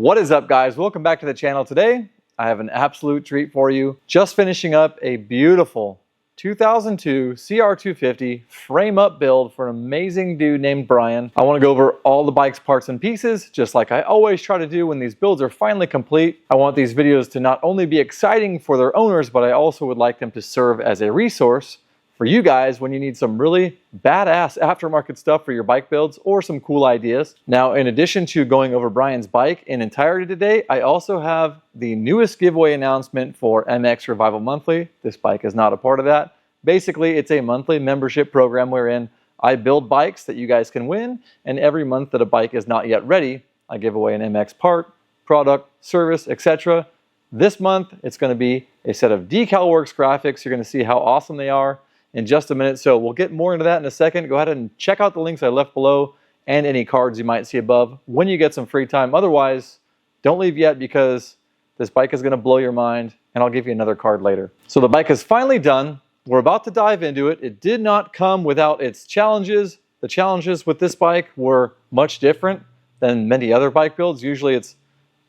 What is up, guys? Welcome back to the channel. Today I have an absolute treat for you. Just finishing up a beautiful 2002 CR250 frame up build for an amazing dude named Bryan. I want to go over all the bike's parts and pieces, just like I always try to do when these builds are finally complete. I want these videos to not only be exciting for their owners, but I also would like them to serve as a resource for you guys when you need some really badass aftermarket stuff for your bike builds or some cool ideas. Now, in addition to going over Bryan's bike in entirety today, I also have the newest giveaway announcement for mXrevival Monthly. This bike is not a part of that. Basically, it's a monthly membership program wherein I build bikes that you guys can win, and every month that a bike is not yet ready, I give away an MX part, product, service, etc. This month, it's going to be a set of DeCal Works graphics. You're going to see how awesome they are in just a minute, so we'll get more into that in a second. Go ahead and check out the links I left below and any cards you might see above when you get some free time. Otherwise, don't leave yet because this bike is going to blow your mind, and I'll give you another card later. So the bike is finally done. We're about to dive into it. It did not come without its challenges. The challenges with this bike were much different than many other bike builds. Usually it's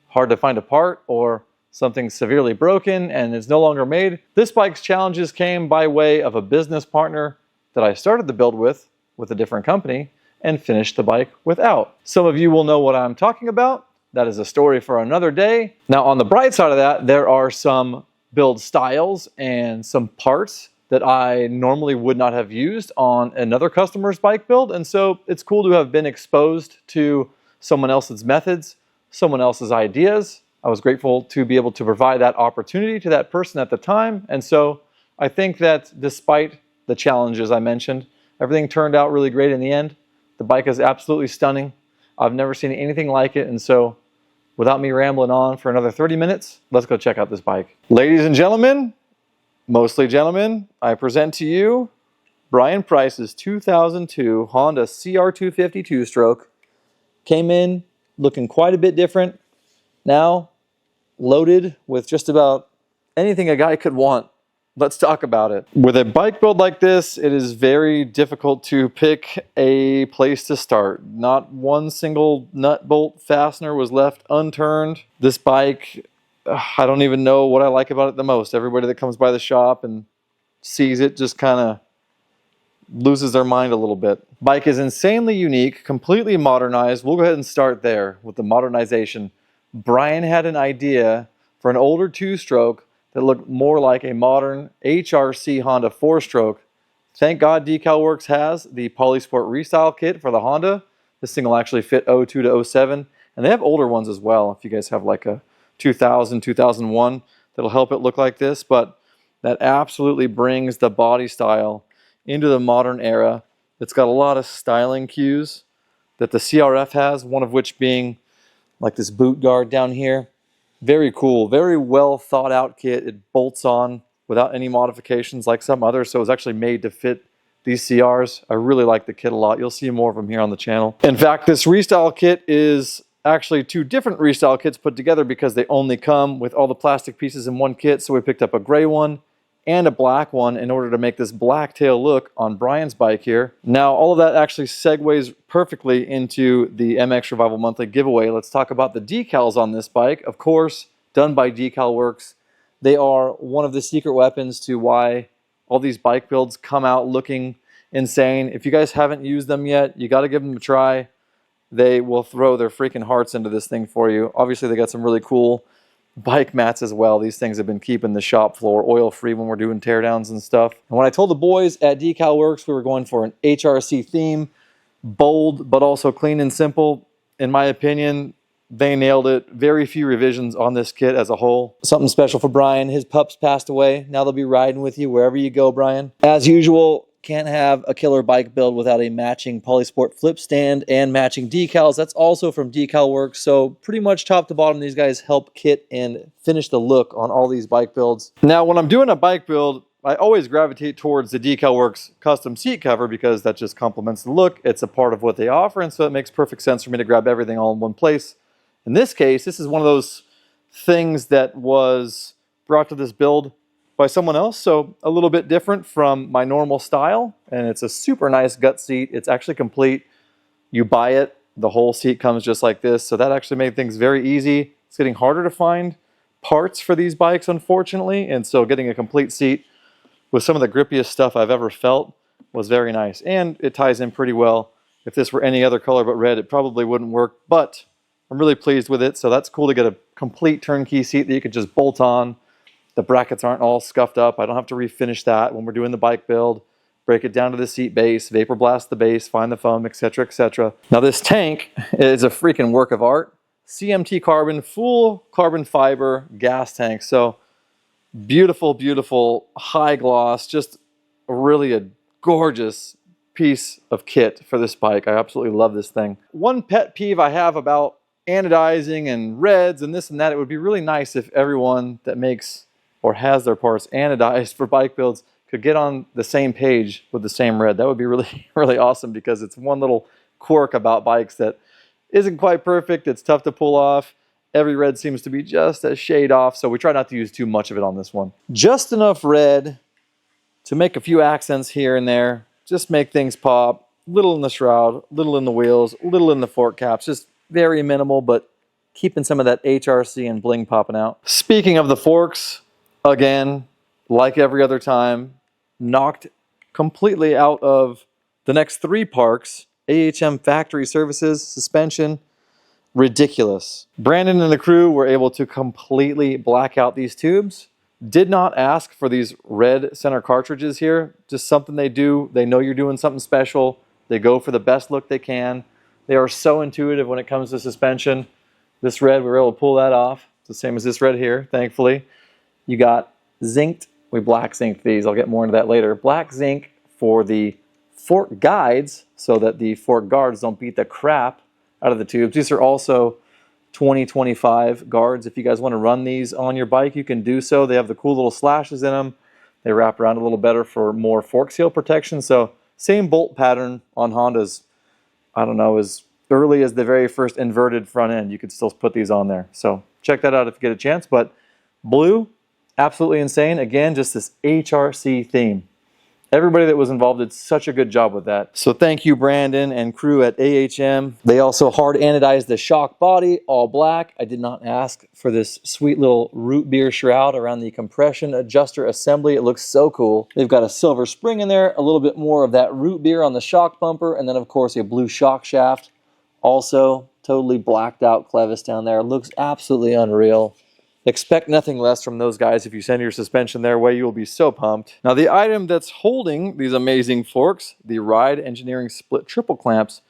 hard to find a part or something severely broken and is no longer made. This bike's challenges came by way of a business partner that I started the build with a different company and finished the bike without. Some of you will know what I'm talking about. That is a story for another day. Now, on the bright side of that, there are some build styles and some parts that I normally would not have used on another customer's bike build. And so it's cool to have been exposed to someone else's methods, someone else's ideas. I was grateful to be able to provide that opportunity to that person at the time. And so I think that despite the challenges I mentioned, everything turned out really great in the end. The bike is absolutely stunning. I've never seen anything like it. And so without me rambling on for another 30 minutes, let's go check out this bike. Ladies and gentlemen, mostly gentlemen, I present to you Bryan Price's 2002 Honda CR250 two-stroke. Came in looking quite a bit different. Now, loaded with just about anything a guy could want. Let's talk about it. With a bike build like this, it is very difficult to pick a place to start. Not one single nut bolt fastener was left unturned. This bike, I don't even know what I like about it the most. Everybody that comes by the shop and sees it just kind of loses their mind a little bit. Bike is insanely unique, completely modernized. We'll go ahead and start there with the modernization. Bryan had an idea for an older two-stroke that looked more like a modern HRC Honda four-stroke. Thank God DeCal Works has the Polysport Restyle kit for the Honda. This thing will actually fit 02 to 07, and they have older ones as well. If you guys have like a 2000, 2001, that'll help it look like this, but that absolutely brings the body style into the modern era. It's got a lot of styling cues that the CRF has, one of which being like this boot guard down here. Very cool, very well thought out kit. It bolts on without any modifications like some others, so it's actually made to fit these CRs. I really like the kit a lot. You'll see more of them here on the channel. In fact, this restyle kit is actually two different restyle kits put together because they only come with all the plastic pieces in one kit, so we picked up a gray one and a black one in order to make this black tail look on Bryan's bike here. Now, all of that actually segues perfectly into the mXrevival monthly giveaway. Let's talk about the decals on this bike. Of course, done by DeCal Works. They are one of the secret weapons to why all these bike builds come out looking insane. If you guys haven't used them yet, you got to give them a try. They will throw their freaking hearts into this thing for you. Obviously, they got some really cool bike mats as well. These things have been keeping the shop floor oil-free when we're doing teardowns and stuff. And when I told the boys at DeCal Works we were going for an HRC theme, bold but also clean and simple, in my opinion, they nailed it. Very few revisions on this kit as a whole. Something special for Bryan. His pups passed away. Now they'll be riding with you wherever you go, Bryan. As usual, can't have a killer bike build without a matching Polysport flip stand and matching decals. That's also from DeCal Works. So pretty much top to bottom, these guys help kit and finish the look on all these bike builds. Now, when I'm doing a bike build, I always gravitate towards the DeCal Works custom seat cover because that just complements the look. It's a part of what they offer, and so it makes perfect sense for me to grab everything all in one place. In this case, this is one of those things that was brought to this build by someone else, so a little bit different from my normal style, and it's a super nice gut seat. It's actually complete. You buy it The whole seat comes just like this, so that actually made things very easy. It's getting harder to find parts for these bikes, unfortunately, and so getting a complete seat with some of the grippiest stuff I've ever felt was very nice, and it ties in pretty well. If this were any other color but red, it probably wouldn't work, but I'm really pleased with it. So that's cool to get a complete turnkey seat that you could just bolt on. The brackets aren't all scuffed up. I don't have to refinish that when we're doing the bike build. Break it down to the seat base, vapor blast the base, find the foam, etc., etc. Now this tank is a freaking work of art. CMT carbon, full carbon fiber gas tank. So beautiful, beautiful, high gloss, just really a gorgeous piece of kit for this bike. I absolutely love this thing. One pet peeve I have about anodizing and reds and this and that, it would be really nice if everyone that makes or has their parts anodized for bike builds could get on the same page with the same red. That would be really, really awesome, because it's one little quirk about bikes that isn't quite perfect. It's tough to pull off. Every red seems to be just a shade off, so we try not to use too much of it on this one. Just enough red to make a few accents here and there. Just make things pop. Little in the shroud, little in the wheels, little in the fork caps. Just very minimal, but keeping some of that HRC and bling popping out. Speaking of the forks, again, like every other time, knocked completely out of the next 3 parks. AHM factory services, suspension, ridiculous. Brandon and the crew were able to completely black out these tubes. Did not ask for these red center cartridges here. Just something they do. They know you're doing something special. They go for the best look they can. They are so intuitive when it comes to suspension. This red, we were able to pull that off. It's the same as this red here, thankfully. You got zinced. We black zinced these. I'll get more into that later. Black zinc for the fork guides so that the fork guards don't beat the crap out of the tubes. These are also 2025 guards. If you guys want to run these on your bike, you can do so. They have the cool little slashes in them. They wrap around a little better for more fork seal protection. So same bolt pattern on Hondas, I don't know, as early as the very first inverted front end. You could still put these on there. So check that out if you get a chance. But blue, absolutely insane. Again, just this HRC theme. Everybody that was involved did such a good job with that. So thank you, Brandon and crew at AHM. They also hard anodized the shock body, all black. I did not ask for this sweet little root beer shroud around the compression adjuster assembly. It looks so cool. They've got a silver spring in there, a little bit more of that root beer on the shock bumper, and then of course a blue shock shaft. Also totally blacked out clevis down there. Looks absolutely unreal. Expect nothing less from those guys. If you send your suspension their way, you will be so pumped. Now the item that's holding these amazing forks, the Ride Engineering Split Triple Clamps,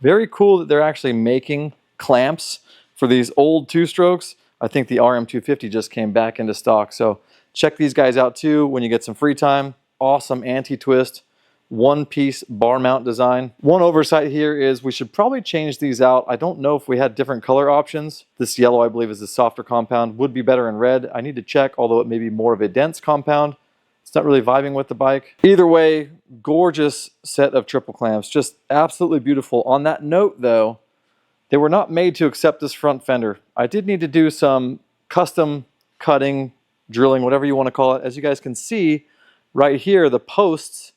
very cool that they're actually making clamps for these old 2-strokes. I think the RM250 just came back into stock. So check these guys out too when you get some free time. Awesome anti-twist, one-piece bar mount design. One oversight here is we should probably change these out. I don't know if we had different color options. This yellow, I believe, is the softer compound. Would be better in red. I need to check, although it may be more of a dense compound. It's not really vibing with the bike. Either way, gorgeous set of triple clamps. Just absolutely beautiful. On that note, though, they were not made to accept this front fender. I did need to do some custom cutting, drilling, whatever you want to call it. As you guys can see, right here, the posts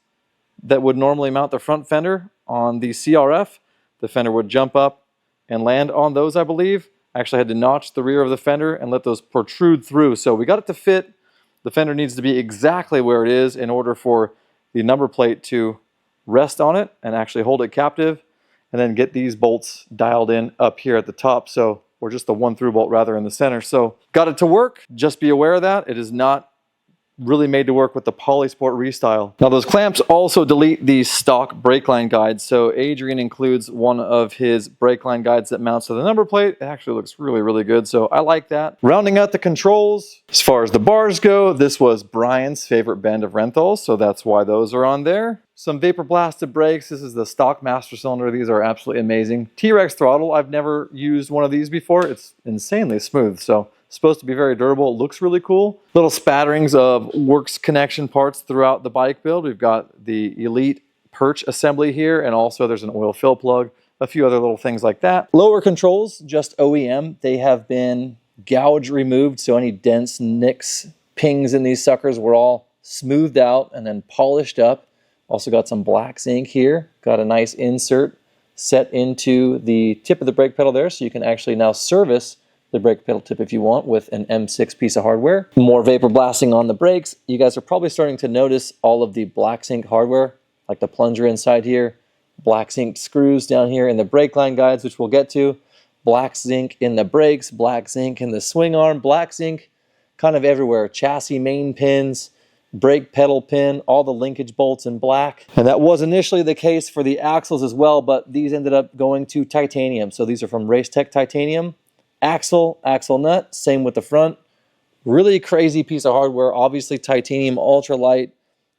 that would normally mount the front fender on the CRF, the fender would jump up and land on those, I believe. Actually had to notch the rear of the fender and let those protrude through. So we got it to fit. The fender needs to be exactly where it is in order for the number plate to rest on it and actually hold it captive, and then get these bolts dialed in up here at the top. So, or just the one through bolt rather in the center. So got it to work. Just be aware of that. It is not really made to work with the Polysport Restyle. Now those clamps also delete the stock brake line guides. So Adrian includes one of his brake line guides that mounts to the number plate. It actually looks really, really good. So I like that. Rounding out the controls, as far as the bars go, this was Bryan's favorite band of Renthal. So that's why those are on there. Some vapor blasted brakes. This is the stock master cylinder. These are absolutely amazing. T-Rex throttle. I've never used one of these before. It's insanely smooth. So supposed to be very durable. It looks really cool. Little spatterings of Works connection parts throughout the bike build. We've got the Elite perch assembly here, and also there's an oil fill plug, a few other little things like that. Lower controls, just OEM. They have been gouge removed, so any dents, nicks, pings in these suckers were all smoothed out and then polished up. Also got some black zinc here. Got a nice insert set into the tip of the brake pedal there, so you can actually now service the brake pedal tip if you want with an M6 piece of hardware. More vapor blasting on the brakes. You guys are probably starting to notice all of the black zinc hardware, like the plunger inside here, black zinc screws down here in the brake line guides, which we'll get to, black zinc in the brakes, black zinc in the swing arm, black zinc kind of everywhere, chassis main pins, brake pedal pin, all the linkage bolts in black. And that was initially the case for the axles as well, but these ended up going to titanium. So these are from Racetech Titanium. Axle nut, same with the front. Really crazy piece of hardware. Obviously titanium, ultralight,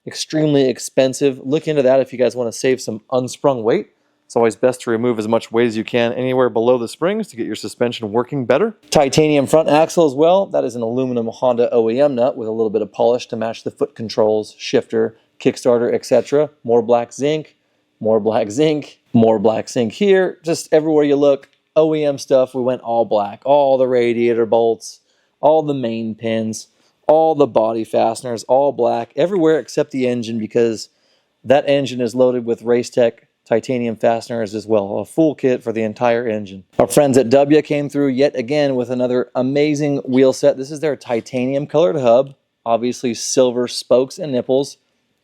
extremely expensive. Look into that if you guys want to save some unsprung weight. It's always best to remove as much weight as you can anywhere below the springs to get your suspension working better. Titanium front axle as well. That is an aluminum Honda OEM nut with a little bit of polish to match the foot controls, shifter, Kickstarter, etc. More black zinc, more black zinc, more black zinc here. Just everywhere you look, OEM stuff, we went all black. All the radiator bolts, all the main pins, all the body fasteners, all black, everywhere except the engine, because that engine is loaded with Racetech titanium fasteners as well, a full kit for the entire engine. Our friends at Dubya came through yet again with another amazing wheel set. This is their titanium colored hub, obviously silver spokes and nipples,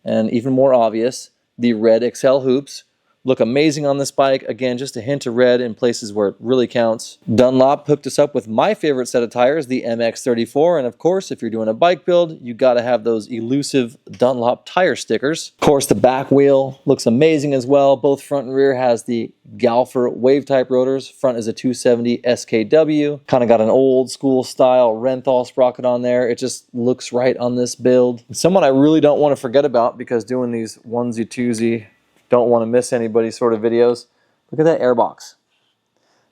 and even more obvious, the red Excel hoops. Look amazing on this bike. Again, just a hint of red in places where it really counts. Dunlop hooked us up with my favorite set of tires, the MX34. And of course, if you're doing a bike build, you got to have those elusive Dunlop tire stickers. Of course, the back wheel looks amazing as well. Both front and rear has the Galfer wave type rotors. Front is a 270 SKW. Kind of got an old school style Renthal sprocket on there. It just looks right on this build. Someone I really don't want to forget about, because doing these onesie twosie, don't want to miss anybody sort of videos. Look at that airbox.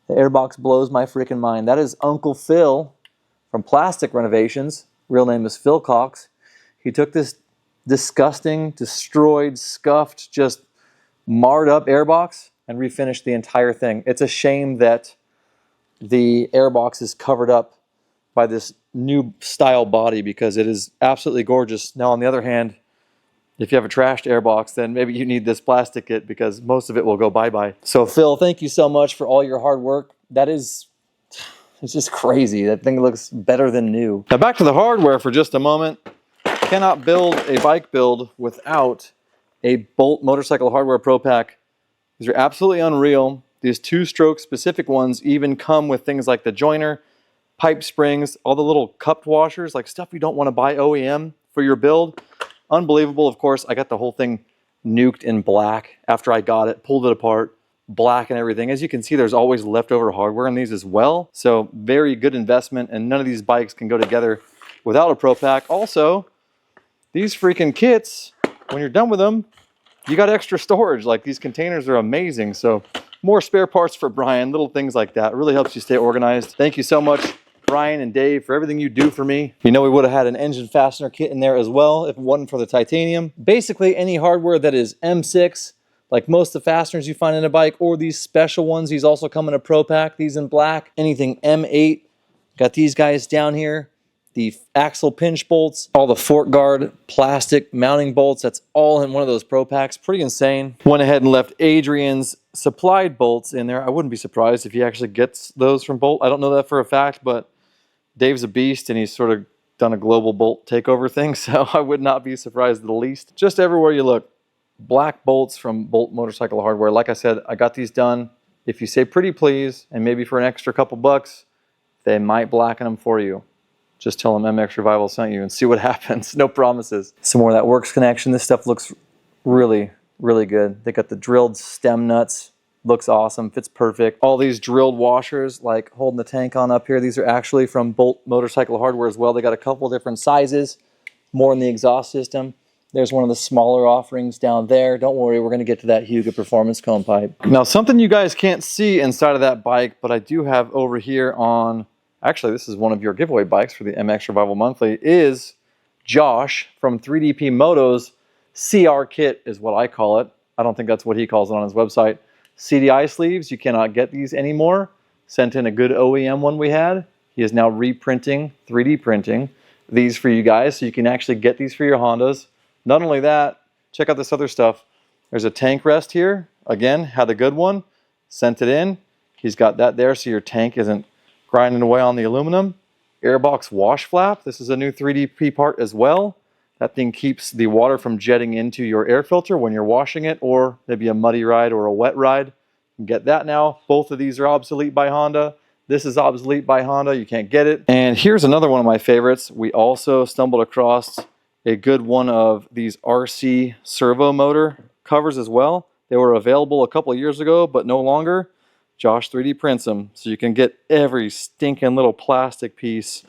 The airbox blows my freaking mind. That is Uncle Phil from Plastic Renovations. Real name is Phil Cox. He took this disgusting, destroyed, scuffed, just marred up airbox and refinished the entire thing. It's a shame that the airbox is covered up by this new style body, because it is absolutely gorgeous. Now, on the other hand, if you have a trashed airbox, then maybe you need this plastic kit, because most of it will go bye-bye. So Phil, thank you so much for all your hard work. It's just crazy. That thing looks better than new. Now back to the hardware for just a moment. Cannot build a bike build without a Bolt Motorcycle Hardware Pro Pack. These are absolutely unreal. These two-stroke specific ones even come with things like the joiner, pipe springs, all the little cupped washers, like stuff you don't want to buy OEM for your build. Unbelievable. Of course, I got the whole thing nuked in black after I got it, pulled it apart, black and everything. As you can see, there's always leftover hardware in these as well. So very good investment, and none of these bikes can go together without a Pro Pack. Also, these freaking kits, when you're done with them, you got extra storage. Like, these containers are amazing. So more spare parts for Bryan, little things like that. It really helps you stay organized. Thank you so much, Bryan and Dave, for everything you do for me. You know, we would have had an engine fastener kit in there as well if it wasn't for the titanium. Basically, any hardware that is M6, like most of the fasteners you find in a bike, or these special ones, these also come in a Pro Pack, these in black. Anything M8, got these guys down here. The axle pinch bolts, all the fork guard plastic mounting bolts, that's all in one of those Pro Packs. Pretty insane. Went ahead and left Adrian's supplied bolts in there. I wouldn't be surprised if he actually gets those from Bolt. I don't know that for a fact, but Dave's a beast, and he's sort of done a global Bolt takeover thing, so I would not be surprised in the least. Just everywhere you look, black bolts from Bolt Motorcycle Hardware. Like I said, I got these done. If you say pretty please, and maybe for an extra couple bucks, they might blacken them for you. Just tell them mXrevival sent you and see what happens. No promises. Some more of that Works connection. This stuff looks really, really good. They got the drilled stem nuts. Looks awesome, fits perfect. All these drilled washers, like holding the tank on up here, these are actually from Bolt Motorcycle Hardware as well. They got a couple different sizes, more in the exhaust system. There's one of the smaller offerings down there. Don't worry, we're gonna get to that HYGGE Performance cone pipe. Now, something you guys can't see inside of that bike, but I do have over here on, actually this is one of your giveaway bikes for the mXrevival Monthly, is Josh from 3DP Moto's CR kit is what I call it. I don't think that's what he calls it on his website. CDI sleeves, you cannot get these anymore. Sent in a good OEM one we had. He is now reprinting, 3D printing these for you guys, so you can actually get these for your Hondas. Not only that, check out this other stuff. There's a tank rest here. Again, had a good one. sent it in. He's got that there so your tank isn't grinding away on the aluminum. Airbox wash flap. This is a new 3DP part as well. That thing keeps the water from jetting into your air filter when you're washing it, or maybe a muddy ride or a wet ride. You can get that now. Both of these are obsolete by Honda. This is obsolete by Honda. You can't get it. And here's another one of my favorites. We also stumbled across a good one of these RC servo motor covers as well. They were available a couple of years ago, but no longer. Josh 3D prints them, so you can get every stinking little plastic piece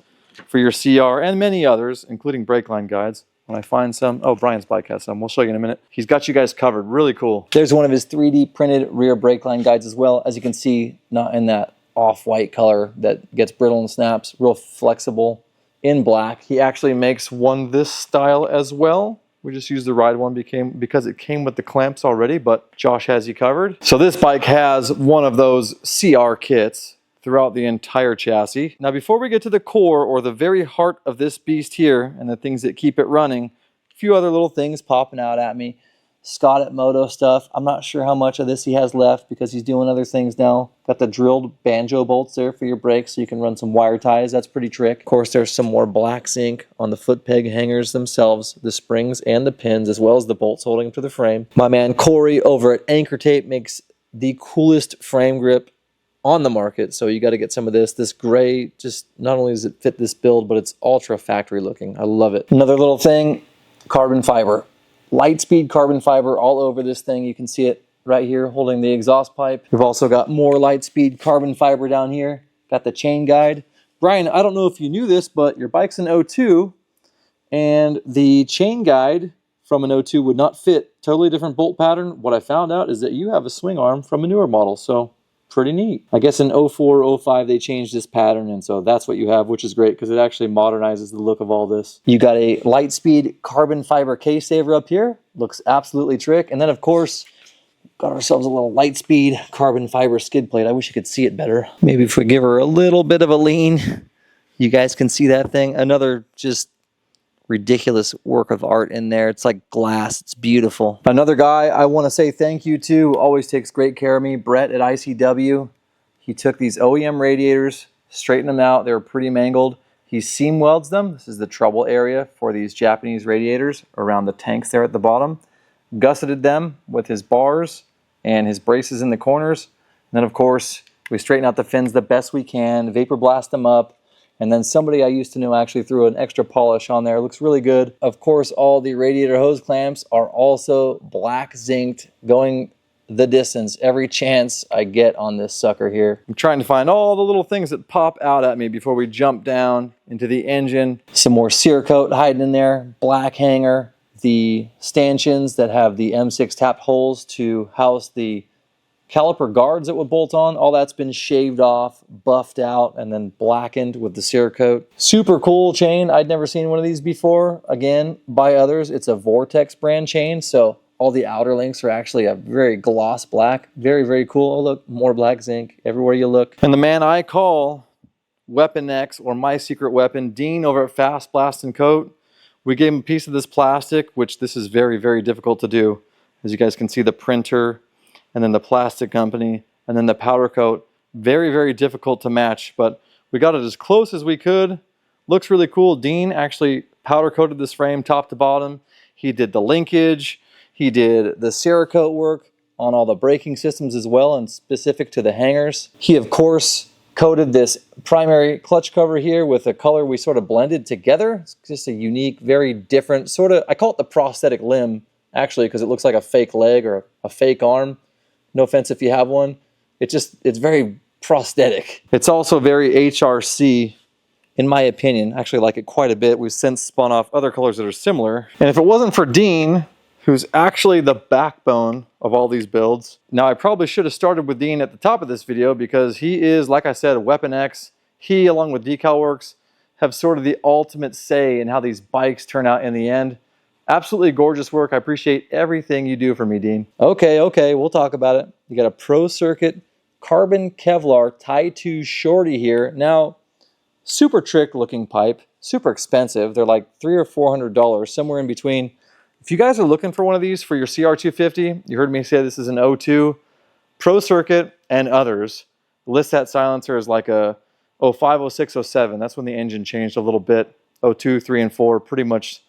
for your CR and many others, including brake line guides. When I find some, oh, Bryan's bike has some. We'll show you in a minute. He's got you guys covered. Really cool. There's one of his 3D printed rear brake line guides as well. As you can see, not in that off-white color that gets brittle and snaps. Real flexible in black. He actually makes one this style as well. We just used the ride one because it came with the clamps already, but Josh has you covered. So this bike has one of those CR kits throughout the entire chassis. Now before we get to the core or the very heart of this beast here and the things that keep it running, a few other little things popping out at me. Scott at Moto stuff. I'm not sure how much of this he has left because he's doing other things now. Got the drilled banjo bolts there for your brakes so you can run some wire ties. That's pretty trick. Of course, there's some more black zinc on the foot peg hangers themselves, the springs and the pins, as well as the bolts holding them to the frame. My man Corey over at Anchor Tape makes the coolest frame grip on the market, so you got to get some of this. This gray, just not only does it fit this build, but it's ultra factory looking. I love it. Another little thing, carbon fiber. Lightspeed carbon fiber all over this thing. You can see it right here holding the exhaust pipe. We've also got more Lightspeed carbon fiber down here. Got the chain guide. Bryan, I don't know if you knew this, but your bike's an 02 and the chain guide from an 02 would not fit. Totally different bolt pattern. What I found out is that you have a swing arm from a newer model, so pretty neat. I guess in 04, 05 they changed this pattern, and so that's what you have, which is great because it actually modernizes the look of all this. You got a Lightspeed carbon fiber case saver up here. Looks absolutely trick. And then of course, got ourselves a little Lightspeed carbon fiber skid plate. I wish you could see it better. Maybe if we give her a little bit of a lean, you guys can see that thing. Another just ridiculous work of art in there. It's like glass. It's beautiful. Another guy I want to say thank you to, always takes great care of me, Brett at ICW. He took these OEM radiators, straightened them out. They were pretty mangled. He seam welds them. This is the trouble area for these Japanese radiators around the tanks there at the bottom. Gusseted them with his bars and his braces in the corners. And then of course, we straighten out the fins the best we can, vapor blast them up. And then somebody I used to know actually threw an extra polish on there. It looks really good. Of course, all the radiator hose clamps are also black zinced, going the distance every chance I get on this sucker here. I'm trying to find all the little things that pop out at me before we jump down into the engine. Some more Cerakote hiding in there, black hanger, the stanchions that have the M6 tapped holes to house the caliper guards that would bolt on. All that's been shaved off, buffed out, and then blackened with the Cerakote. Super cool chain. I'd never seen one of these before. Again, by others, it's a Vortex brand chain, so all the outer links are actually a very gloss black. Very, very cool. Oh, look, more black zinc everywhere you look. And the man I call Weapon X, or my secret weapon, Dean over at Fast Blast and Coat. We gave him a piece of this plastic, which this is very, very difficult to do. As you guys can see, the printer, and then the plastic company, and then the powder coat. Very, very difficult to match, but we got it as close as we could. Looks really cool. Dean actually powder coated this frame top to bottom. He did the linkage. He did the Cerakote work on all the braking systems as well, and specific to the hangers. He, of course, coated this primary clutch cover here with a color we sort of blended together. It's just a unique, very different sort of, I call it the prosthetic limb, actually, because it looks like a fake leg or a fake arm. No offense if you have one. It's very prosthetic. It's also very HRC, in my opinion. Actually, I like it quite a bit. We've since spun off other colors that are similar. And if it wasn't for Dean, who's actually the backbone of all these builds. Now, I probably should have started with Dean at the top of this video because he is, like I said, Weapon X. He, along with DeCal Works, have sort of the ultimate say in how these bikes turn out in the end. Absolutely gorgeous work. I appreciate everything you do for me, Dean. Okay, we'll talk about it. You got a Pro Circuit carbon Kevlar tie-to shorty here. Now, super trick looking pipe, super expensive. They're like $300 or $400, somewhere in between. If you guys are looking for one of these for your CR250, you heard me say this is an 02. Pro Circuit and others list that silencer as like a 05, 06, 07. That's when the engine changed a little bit. 02, 3, and 4, pretty much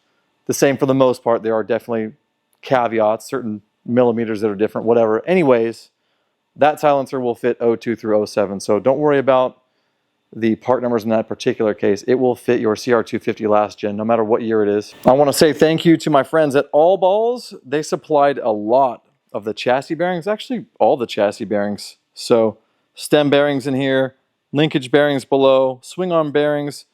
the same for the most part. There are definitely caveats, certain millimeters that are different, whatever. Anyways, that silencer will fit 02 through 07. So don't worry about the part numbers in that particular case. It will fit your CR250 last gen, no matter what year it is. I want to say thank you to my friends at All Balls. They supplied a lot of the chassis bearings, actually all the chassis bearings. So stem bearings in here, linkage bearings below, swing arm bearings.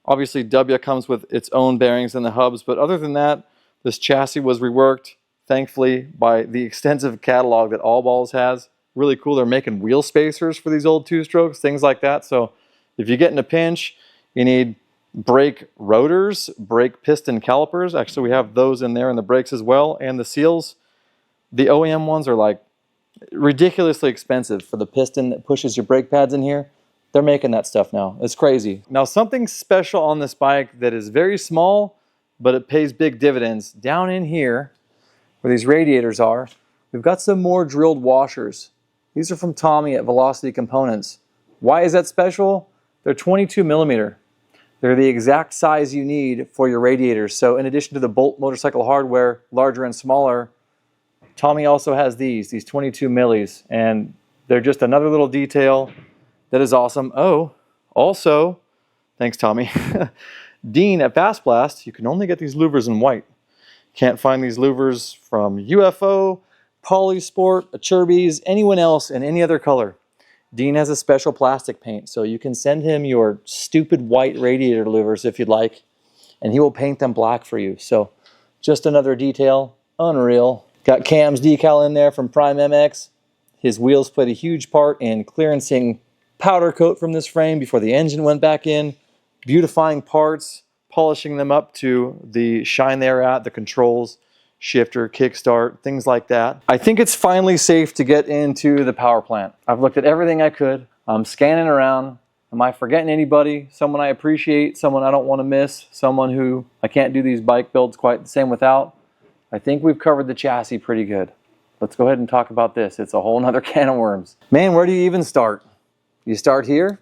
Obviously Dubya comes with its own bearings in the hubs, but other than that, this chassis was reworked, thankfully, by the extensive catalog that All Balls has. Really cool. They're making wheel spacers for these old two-strokes, things like that. So if you get in a pinch, you need brake rotors, brake piston calipers. Actually, we have those in there in the brakes as well. And the seals, the OEM ones are like ridiculously expensive for the piston that pushes your brake pads in here. They're making that stuff now. It's crazy. Now, something special on this bike that is very small, but it pays big dividends. Down in here, where these radiators are, we've got some more drilled washers. These are from Tommy at Velocity Components. Why is that special? They're 22 millimeter. They're the exact size you need for your radiators. So in addition to the Bolt motorcycle hardware, larger and smaller, Tommy also has these 22 millis, and they're just another little detail that is awesome. Oh, also, thanks Tommy, Dean at Fast Blast, you can only get these louvers in white. Can't find these louvers from UFO, Polysport, Achirby's, anyone else in any other color. Dean has a special plastic paint, so you can send him your stupid white radiator louvers if you'd like, and he will paint them black for you. So just another detail, unreal. Got Cam's decal in there from Prime MX. His wheels played a huge part in clearancing powder coat from this frame before the engine went back in, beautifying parts, polishing them up to the shine they're at, the controls, shifter, kickstart, things like that. I think it's finally safe to get into the power plant. I've looked at everything I could. I'm scanning around. Am I forgetting anybody? Someone I appreciate, someone I don't want to miss, someone who I can't do these bike builds quite the same without? I think we've covered the chassis pretty good. Let's go ahead and talk about this. It's a whole nother can of worms. Man, where do you even start? You start here.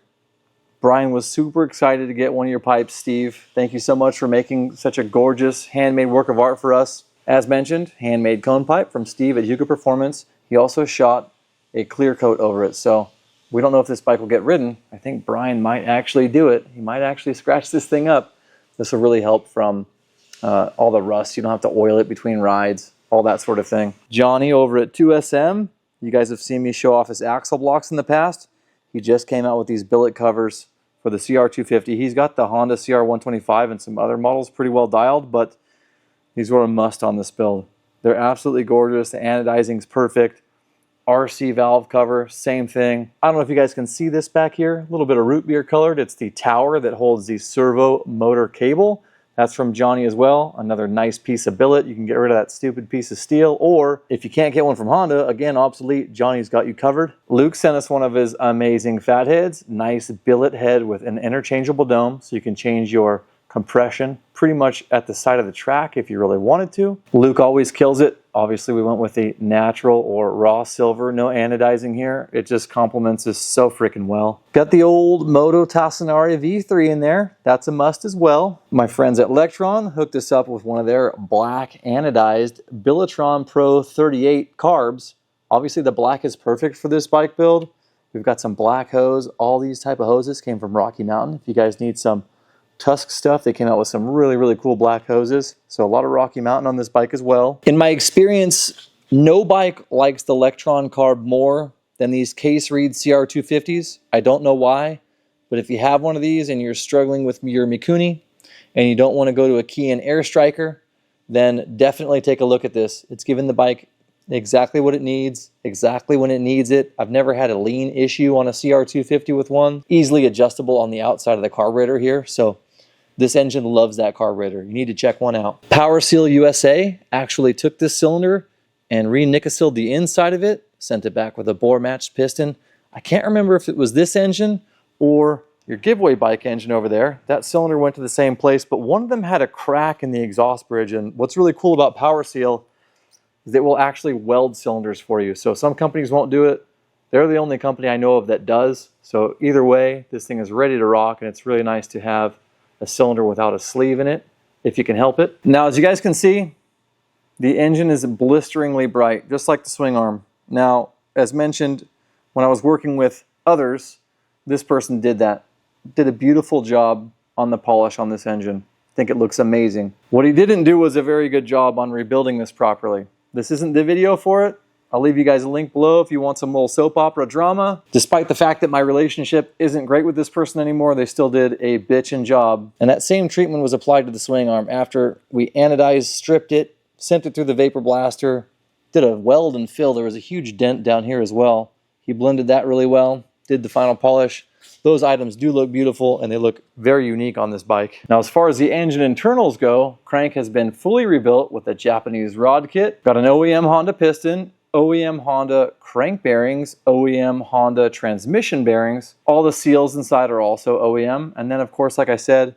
Bryan was super excited to get one of your pipes, Steve. Thank you so much for making such a gorgeous handmade work of art for us. As mentioned, handmade cone pipe from Steve at HYGGE Performance. He also shot a clear coat over it. So we don't know if this bike will get ridden. I think Bryan might actually do it. He might actually scratch this thing up. This will really help from all the rust. You don't have to oil it between rides, all that sort of thing. Johnny over at 2SM. You guys have seen me show off his axle blocks in the past. He just came out with these billet covers for the CR250. He's got the Honda CR125 and some other models pretty well dialed, but these were a must on this build. They're absolutely gorgeous. The anodizing's perfect. RC valve cover, same thing. I don't know if you guys can see this back here. A little bit of root beer colored. It's the tower that holds the servo motor cable. That's from Johnny as well. Another nice piece of billet. You can get rid of that stupid piece of steel, or if you can't get one from Honda, again, obsolete, Johnny's got you covered. Luke sent us one of his amazing fat heads. Nice billet head with an interchangeable dome, so you can change your compression pretty much at the side of the track if you really wanted to. Luke always kills it. Obviously, we went with the natural or raw silver, no anodizing here. It just complements us so freaking well. Got the old Moto Tassinari V3 in there. That's a must as well. My friends at Lectron hooked us up with one of their black anodized Billetron Pro 38 carbs. Obviously, the black is perfect for this bike build. We've got some black hose. All these type of hoses came from Rocky Mountain. If you guys need some Tusk stuff, they came out with some really cool black hoses. So a lot of Rocky Mountain on this bike as well. In my experience, no bike likes the Lectron carb more than these case reed CR250s. I don't know why, but if you have one of these and you're struggling with your Mikuni and you don't want to go to a Keihin Air Striker, then definitely take a look at this. It's giving the bike exactly what it needs, exactly when it needs it. I've never had a lean issue on a CR250 with one. Easily adjustable on the outside of the carburetor here, so this engine loves that carburetor. You need to check one out. PowerSeal USA actually took this cylinder and re-nickel-sealed the inside of it, sent it back with a bore-matched piston. I can't remember if it was this engine or your giveaway bike engine over there. That cylinder went to the same place, but one of them had a crack in the exhaust bridge, and what's really cool about PowerSeal is it will actually weld cylinders for you. So some companies won't do it, They're the only company I know of that does. So either way, this thing is ready to rock, and it's really nice to have a cylinder without a sleeve in it, if you can help it. Now, as you guys can see, the engine is blisteringly bright, just like the swing arm. Now, as mentioned, when I was working with others, this person did that. Did a beautiful job on the polish on this engine. I think it looks amazing. What he didn't do was a very good job on rebuilding this properly. This isn't the video for it. I'll leave you guys a link below if you want some little soap opera drama. Despite the fact that my relationship isn't great with this person anymore, they still did a bitchin' job. And that same treatment was applied to the swing arm after we anodized, stripped it, sent it through the vapor blaster, did a weld and fill. There was a huge dent down here as well. He blended that really well, did the final polish. Those items do look beautiful, and they look very unique on this bike. Now, as far as the engine internals go, crank has been fully rebuilt with a Japanese rod kit. Got an OEM Honda piston, OEM Honda crank bearings, OEM Honda transmission bearings. All the seals inside are also OEM. And then, of course, like I said,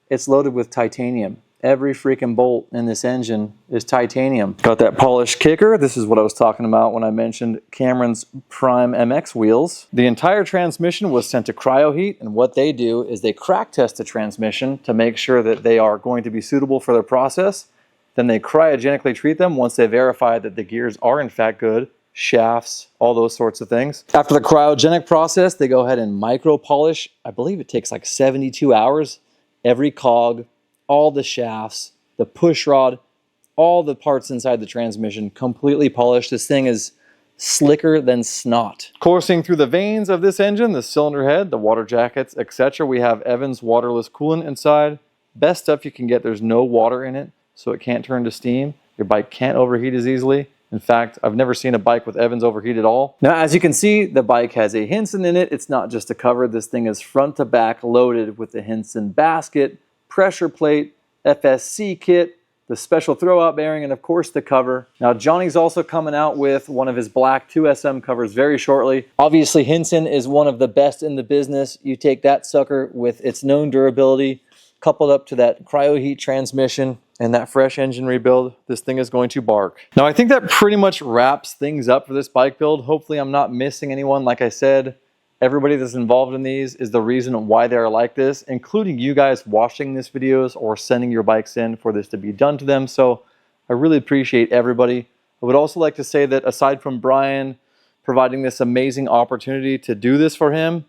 it's loaded with titanium. Every freaking bolt in this engine is titanium. Got that polished kicker. This is what I was talking about when I mentioned Cameron's Prime MX wheels. The entire transmission was sent to CryoHeat, and what they do is they crack test the transmission to make sure that they are going to be suitable for their process. Then they cryogenically treat them once they verify that the gears are in fact good, shafts, all those sorts of things. After the cryogenic process, they go ahead and micro polish. I believe it takes like 72 hours. Every cog, all the shafts, the push rod, all the parts inside the transmission completely polished. This thing is slicker than snot. Coursing through the veins of this engine, the cylinder head, the water jackets, etc. We have Evans waterless coolant inside. Best stuff you can get. There's no water in it, so it can't turn to steam. Your bike can't overheat as easily. In fact, I've never seen a bike with Evans overheat at all. Now, as you can see, the bike has a Hinson in it. It's not just a cover. This thing is front to back loaded with the Hinson basket, pressure plate, FSC kit, the special throwout bearing, and of course the cover. Now, Johnny's also coming out with one of his black 2SM covers very shortly. Obviously, Hinson is one of the best in the business. You take that sucker with its known durability, coupled up to that CryoHeat transmission and that fresh engine rebuild, this thing is going to bark. Now, I think that pretty much wraps things up for this bike build. Hopefully, I'm not missing anyone. Like I said, everybody that's involved in these is the reason why they're like this, including you guys watching these videos or sending your bikes in for this to be done to them. So I really appreciate everybody. I would also like to say that aside from Bryan providing this amazing opportunity to do this for him,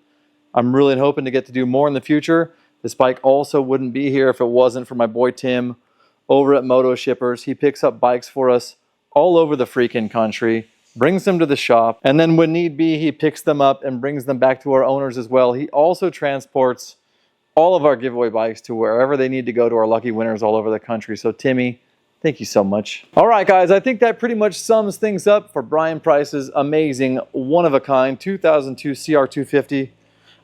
I'm really hoping to get to do more in the future. This bike also wouldn't be here if it wasn't for my boy Tim over at Moto Shippers. He picks up bikes for us all over the freaking country, brings them to the shop, and then when need be, he picks them up and brings them back to our owners as well. He also transports all of our giveaway bikes to wherever they need to go to our lucky winners all over the country. So Timmy, thank you so much. All right, guys, I think that pretty much sums things up for Bryan Price's amazing, one-of-a-kind 2002 CR250.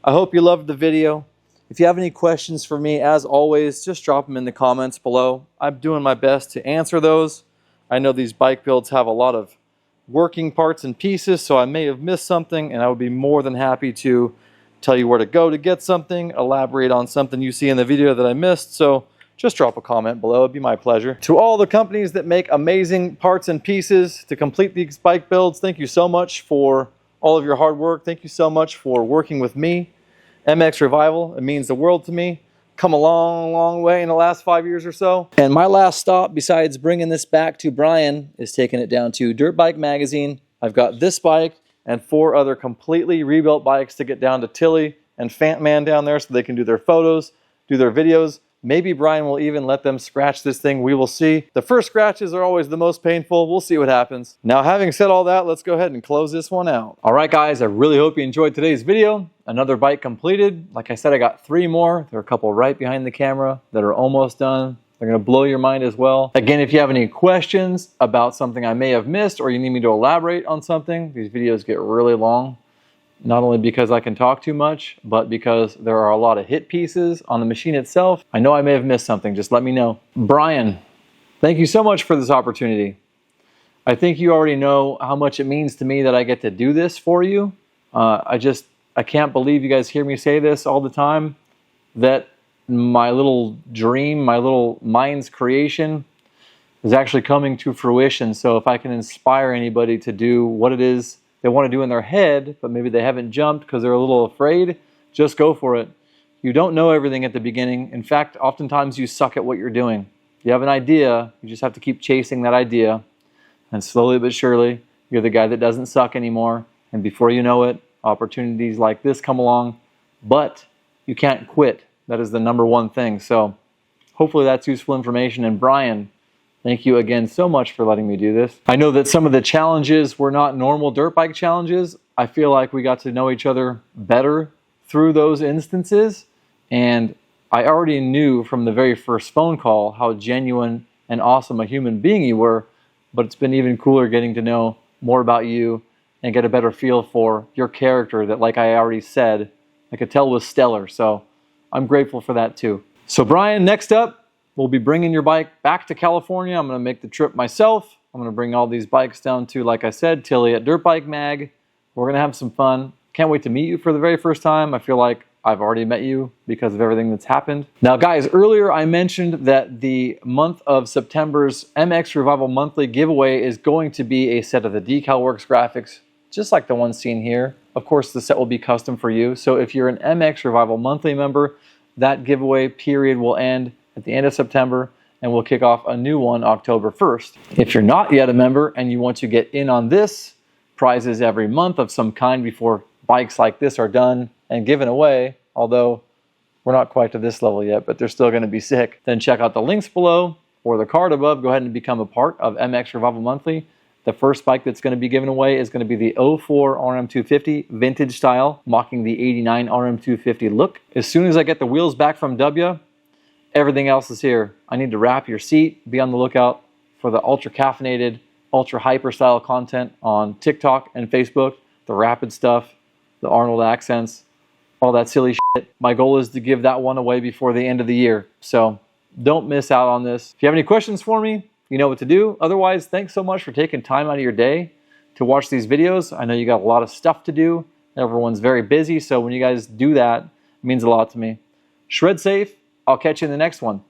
I hope you loved the video. If you have any questions for me, as always, just drop them in the comments below. I'm doing my best to answer those. I know these bike builds have a lot of working parts and pieces, so I may have missed something, and I would be more than happy to tell you where to go to get something, elaborate on something you see in the video that I missed. So just drop a comment below. It'd be my pleasure. To all the companies that make amazing parts and pieces to complete these bike builds, thank you so much for all of your hard work. Thank you so much for working with me. mXrevival, it means the world to me. Come a long, long way in the last 5 years or so. And my last stop, besides bringing this back to Bryan, is taking it down to Dirt Bike Magazine. I've got this bike and 4 other completely rebuilt bikes to get down to Tilly and Fant Man down there so they can do their photos, do their videos. Maybe Bryan will even let them scratch this thing. We will see. The first scratches are always the most painful. We'll see what happens. Now, having said all that, let's go ahead and close this one out. All right, guys, I really hope you enjoyed today's video. Another bike completed. Like I said, I got 3 more. There are a couple right behind the camera that are almost done. They're going to blow your mind as well. Again, if you have any questions about something I may have missed or you need me to elaborate on something, these videos get really long. Not only because I can talk too much, but because there are a lot of hit pieces on the machine itself. I know I may have missed something. Just let me know. Bryan, thank you so much for this opportunity. I think you already know how much it means to me that I get to do this for you. I can't believe you guys hear me say this all the time, that my little dream, my little mind's creation is actually coming to fruition. So if I can inspire anybody to do what it is they want to do in their head, but maybe they haven't jumped because they're a little afraid, just go for it. You don't know everything at the beginning. In fact, oftentimes you suck at what you're doing. You have an idea, you just have to keep chasing that idea, and slowly but surely, you're the guy that doesn't suck anymore, and before you know it, opportunities like this come along, but you can't quit. That is the #1 thing. So hopefully that's useful information. And Bryan, thank you again so much for letting me do this. I know that some of the challenges were not normal dirt bike challenges. I feel like we got to know each other better through those instances, and I already knew from the very first phone call how genuine and awesome a human being you were, but it's been even cooler getting to know more about you and get a better feel for your character that, like I already said, I could tell was stellar. So I'm grateful for that too. So Bryan, next up, we'll be bringing your bike back to California. I'm going to make the trip myself. I'm going to bring all these bikes down to, like I said, Tilly at Dirt Bike Mag. We're going to have some fun. Can't wait to meet you for the very first time. I feel like I've already met you because of everything that's happened. Now guys, earlier I mentioned that the month of September's mXrevival monthly giveaway is going to be a set of the DeCal Works graphics, just like the one seen here. Of course, the set will be custom for you. So if you're an mXrevival monthly member, that giveaway period will end at the end of September, and we'll kick off a new one October 1st. If you're not yet a member and you want to get in on this, prizes every month of some kind before bikes like this are done and given away, although we're not quite to this level yet, but they're still going to be sick, then check out the links below or the card above. Go ahead and become a part of mXrevival monthly. The first bike that's going to be given away is going to be the 04 RM250 vintage style, mocking the 89 RM250 look. As soon as I get the wheels back from Dubya, everything else is here. I need to wrap your seat. Be on the lookout for the ultra caffeinated, ultra hyper style content on TikTok and Facebook, the rapid stuff, the Arnold accents, all that silly shit. My goal is to give that one away before the end of the year. So don't miss out on this. If you have any questions for me, you know what to do. Otherwise, thanks so much for taking time out of your day to watch these videos. I know you got a lot of stuff to do. Everyone's very busy, so when you guys do that, it means a lot to me. Shred safe. I'll catch you in the next one.